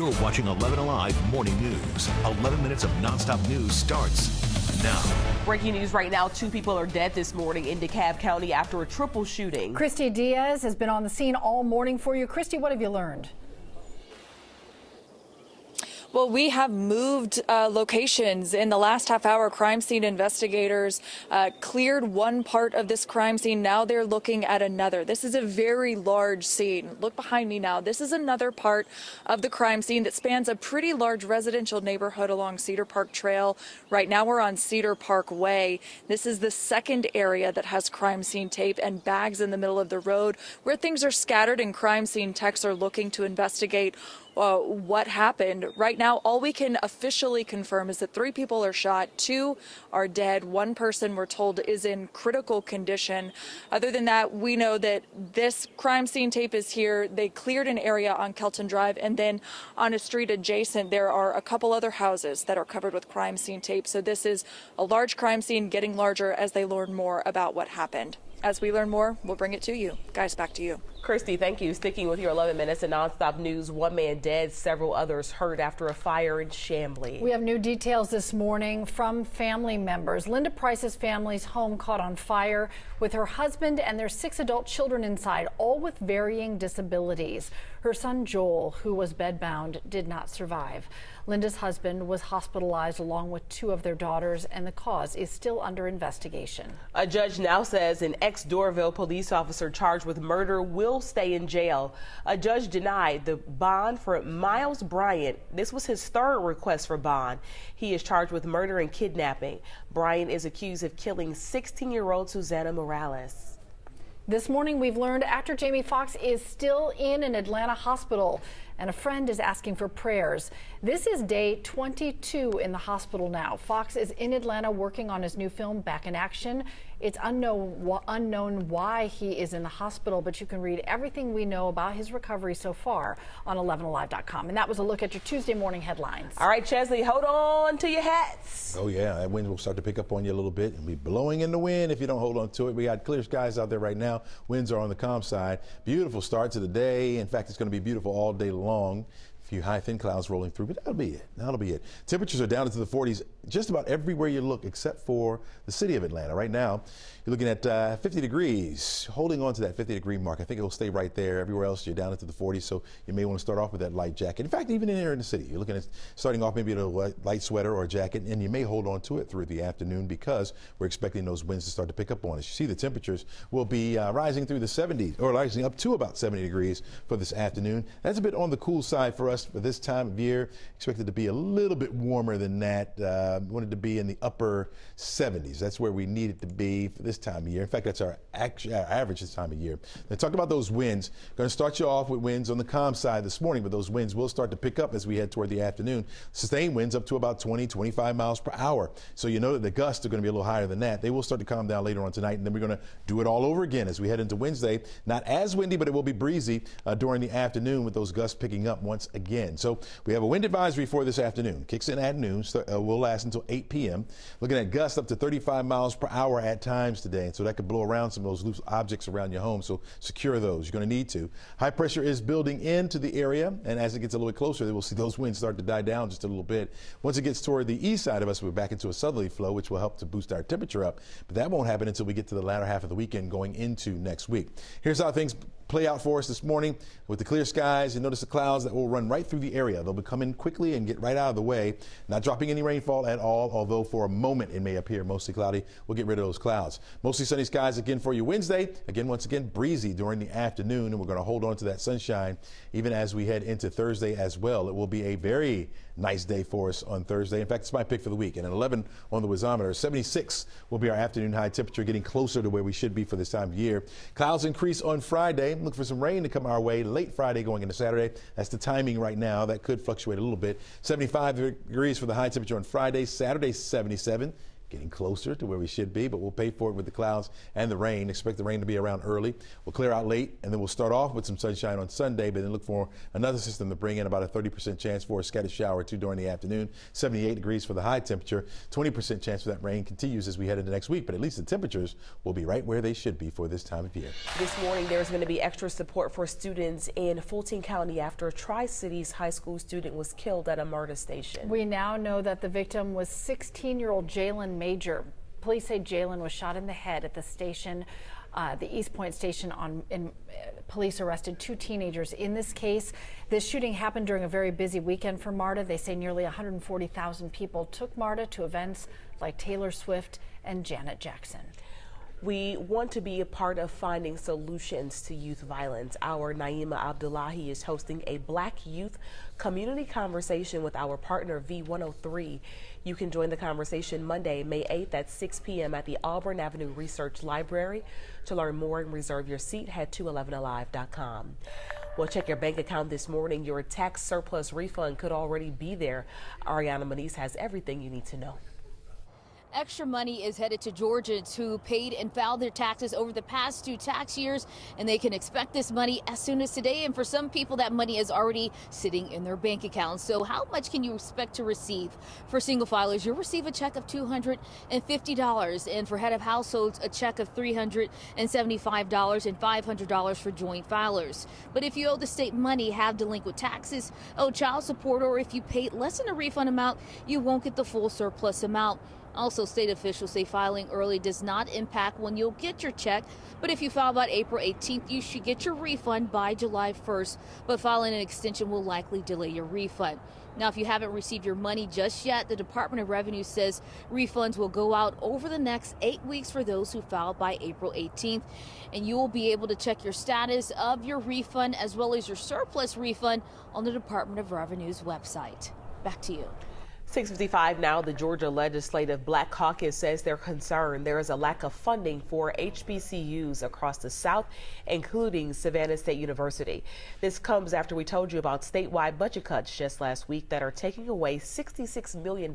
You're watching 11 Alive Morning News. 11 minutes of nonstop news starts now. Breaking news right now, 2 people are dead this morning in DeKalb County after a triple shooting. Christy Diaz has been on the scene all morning for you. Christy, what have you learned? Well, we have moved locations. In the last half hour, crime scene investigators cleared one part of this crime scene. Now they're looking at another. This is a very large scene. Look behind me now. This is another part of the crime scene that spans a pretty large residential neighborhood along Cedar Park Trail. Right now we're on Cedar Park Way. This is the second area that has crime scene tape and bags in the middle of the road where things are scattered, and crime scene techs are looking to investigate what happened. Right now, all we can officially confirm is that 3 people are shot, 2 are dead. 1 person, we're told, is in critical condition. Other than that, we know that this crime scene tape is here. They cleared an area on Kelton Drive, and then on a street adjacent, there are a couple other houses that are covered with crime scene tape. So this is a large crime scene getting larger as they learn more about what happened. As we learn more, we'll bring it to you. Guys, back to you. Christy, thank you. Sticking with your 11 minutes of nonstop news, 1 man dead, several others hurt after a fire in Chamblee. We have new details this morning from family members. Linda Price's family's home caught on fire with her husband and their 6 adult children inside, all with varying disabilities. Her son Joel, who was bedbound, did not survive. Linda's husband was hospitalized along with 2 of their daughters, and the cause is still under investigation. A judge now says an ex-Doraville police officer charged with murder will stay in jail. A judge denied the bond for Miles Bryant. This was his 3rd request for bond. He is charged with murder and kidnapping. Bryant is accused of killing 16-year-old Susanna Morales. This morning, we've learned actor Jamie Foxx is still in an Atlanta hospital, and a friend is asking for prayers. This is day 22 in the hospital now. Foxx is in Atlanta working on his new film, Back in Action. It's unknown why he is in the hospital, but you can read everything we know about his recovery so far on 11alive.com. And that was a look at your Tuesday morning headlines. All right, Chesley, hold on to your hats. Oh, yeah, that wind will start to pick up on you a little bit and be blowing in the wind if you don't hold on to it. We got clear skies out there right now. Winds are on the calm side. Beautiful start to the day. In fact, it's going to be beautiful all day long. A few high thin clouds rolling through, but that'll be it. That'll be it. Temperatures are down into the 40s just about everywhere you look except for the city of Atlanta. Right now, you're looking at 50 degrees, holding on to that 50-degree mark. I think it will stay right there. Everywhere else, you're down into the 40s, so you may want to start off with that light jacket. In fact, even in here in the city, you're looking at starting off maybe with a light sweater or a jacket, and you may hold on to it through the afternoon because we're expecting those winds to start to pick up on us. You see the temperatures will be rising through the 70s, or rising up to about 70 degrees for this afternoon. That's a bit on the cool side for us for this time of year. Expected to be a little bit warmer than that. Wanted to be in the upper 70s. That's where we need it to be for this time of year. In fact, that's our average this time of year. Now, talk about those winds. Going to start you off with winds on the calm side this morning, but those winds will start to pick up as we head toward the afternoon. Sustained winds up to about 20, 25 miles per hour. So you know that the gusts are going to be a little higher than that. They will start to calm down later on tonight, and then we're going to do it all over again as we head into Wednesday. Not as windy, but it will be breezy during the afternoon with those gusts picking up once again. So we have a wind advisory for this afternoon. Kicks in at noon, will last until 8 p.m. Looking at gusts up to 35 miles per hour at times today, and so that could blow around some of those loose objects around your home, so secure those. You're going to need to. High pressure is building into the area, and as it gets a little bit closer, we'll see those winds start to die down just a little bit. Once it gets toward the east side of us, we're back into a southerly flow, which will help to boost our temperature up, but that won't happen until we get to the latter half of the weekend going into next week. Here's how things play out for us this morning with the clear skies. You notice the clouds that will run right through the area. They'll be coming quickly and get right out of the way, not dropping any rainfall at all, although for a moment it may appear mostly cloudy. We'll get rid of those clouds. Mostly sunny skies again for you Wednesday. Again, once again, breezy during the afternoon, and we're going to hold on to that sunshine even as we head into Thursday as well. It will be a very nice day for us on Thursday. In fact, it's my pick for the week. And an 11 on the wazometer. 76 will be our afternoon high temperature, getting closer to where we should be for this time of year. Clouds increase on Friday. Look for some rain to come our way late Friday going into Saturday. That's the timing right now. That could fluctuate a little bit. 75 degrees for the high temperature on Friday. Saturday, 77. getting closer to where we should be, but we'll pay for it with the clouds and the rain. Expect the rain to be around early. We'll clear out late, and then we'll start off with some sunshine on Sunday, but then look for another system to bring in about a 30% chance for a scattered shower or two during the afternoon. 78 degrees for the high temperature. 20% chance for that rain continues as we head into next week, but at least the temperatures will be right where they should be for this time of year. This morning, there's going to be extra support for students in Fulton County after a Tri-Cities high school student was killed at a MARTA station. We now know that the victim was 16-year-old Jalen Major. Police say Jalen was shot in the head at the station, the East Point station. Police arrested 2 teenagers in this case. This shooting happened during a very busy weekend for MARTA. They say nearly 140,000 people took MARTA to events like Taylor Swift and Janet Jackson. We want to be a part of finding solutions to youth violence. Our Naima Abdullahi is hosting a Black youth community conversation with our partner V103. You can join the conversation Monday, May 8th at 6 p.m. at the Auburn Avenue Research Library. To learn more and reserve your seat, head to 11alive.com. Well, check your bank account this morning. Your tax surplus refund could already be there. Ariana Maniz has everything you need to know. Extra money is headed to Georgians who paid and filed their taxes over the past 2 tax years, and they can expect this money as soon as today. And for some people, that money is already sitting in their bank accounts. So how much can you expect to receive? For single filers, you'll receive a check of $250, and for head of households, a check of $375 and $500 for joint filers. But if you owe the state money, have delinquent taxes, owe child support, or if you paid less than a refund amount, you won't get the full surplus amount. Also, state officials say filing early does not impact when you'll get your check, but if you file by April 18th, you should get your refund by July 1st, but filing an extension will likely delay your refund. Now, if you haven't received your money just yet, the Department of Revenue says refunds will go out over the next 8 weeks for those who filed by April 18th, and you will be able to check your status of your refund as well as your surplus refund on the Department of Revenue's website. Back to you. 6:55 now. The Georgia Legislative Black Caucus says they're concerned there is a lack of funding for HBCUs across the South, including Savannah State University. This comes after we told you about statewide budget cuts just last week that are taking away $66 million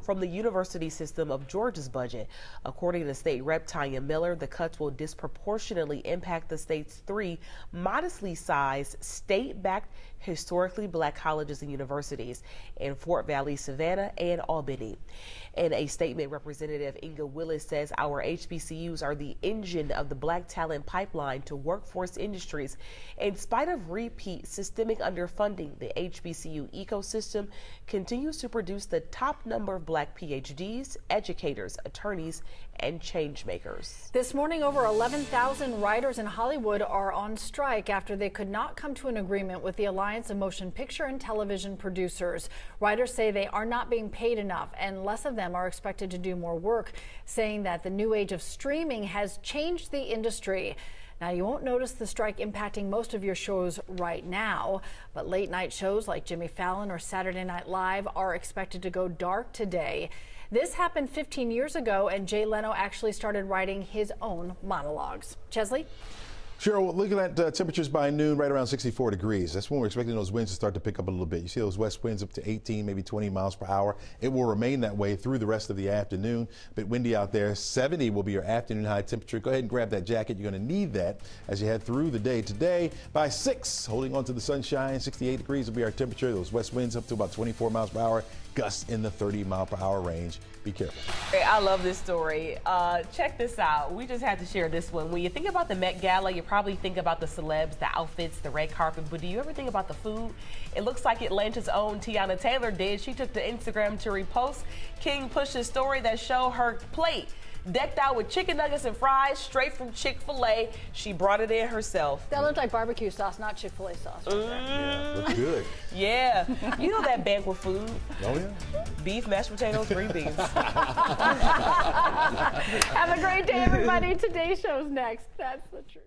from the university system of Georgia's budget. According to State Rep Teyana Miller, the cuts will disproportionately impact the state's 3 modestly sized state-backed historically Black colleges and universities in Fort Valley, Savannah, and Albany. In a statement, Representative Inga Willis says our HBCUs are the engine of the Black talent pipeline to workforce industries. In spite of repeat systemic underfunding, the HBCU ecosystem continues to produce the top number of Black PhDs, educators, attorneys, and change makers. This morning, over 11,000 writers in Hollywood are on strike after they could not come to an agreement with the Alliance of Motion Picture and Television Producers. Writers say they are not being paid enough, and less of them are expected to do more work, saying that the new age of streaming has changed the industry. Now, you won't notice the strike impacting most of your shows right now, but late night shows like Jimmy Fallon or Saturday Night Live are expected to go dark today. This happened 15 years ago, and Jay Leno actually started writing his own monologues. Chesley? Cheryl, looking at temperatures by noon, right around 64 degrees. That's when we're expecting those winds to start to pick up a little bit. You see those west winds up to 18, maybe 20 miles per hour. It will remain that way through the rest of the afternoon. A bit windy out there. 70 will be your afternoon high temperature. Go ahead and grab that jacket. You're going to need that as you head through the day today. By 6, holding on to the sunshine, 68 degrees will be our temperature. Those west winds up to about 24 miles per hour. Gusts in the 30 mile per hour range. Be careful. Hey, I love this story. Check this out. We just had to share this one. When you think about the Met Gala, you probably think about the celebs, the outfits, the red carpet, but do you ever think about the food? It looks like Atlanta's own Teyana Taylor did. She took to Instagram to repost King Push's story that showed her plate decked out with chicken nuggets and fries straight from Chick-fil-A. She brought it in herself. That looked like barbecue sauce, not Chick-fil-A sauce. Yeah, looks good. Yeah. You know that banquet food. Oh, yeah. Beef, mashed potatoes, green beans. Have a great day, everybody. Today's show's next. That's the truth.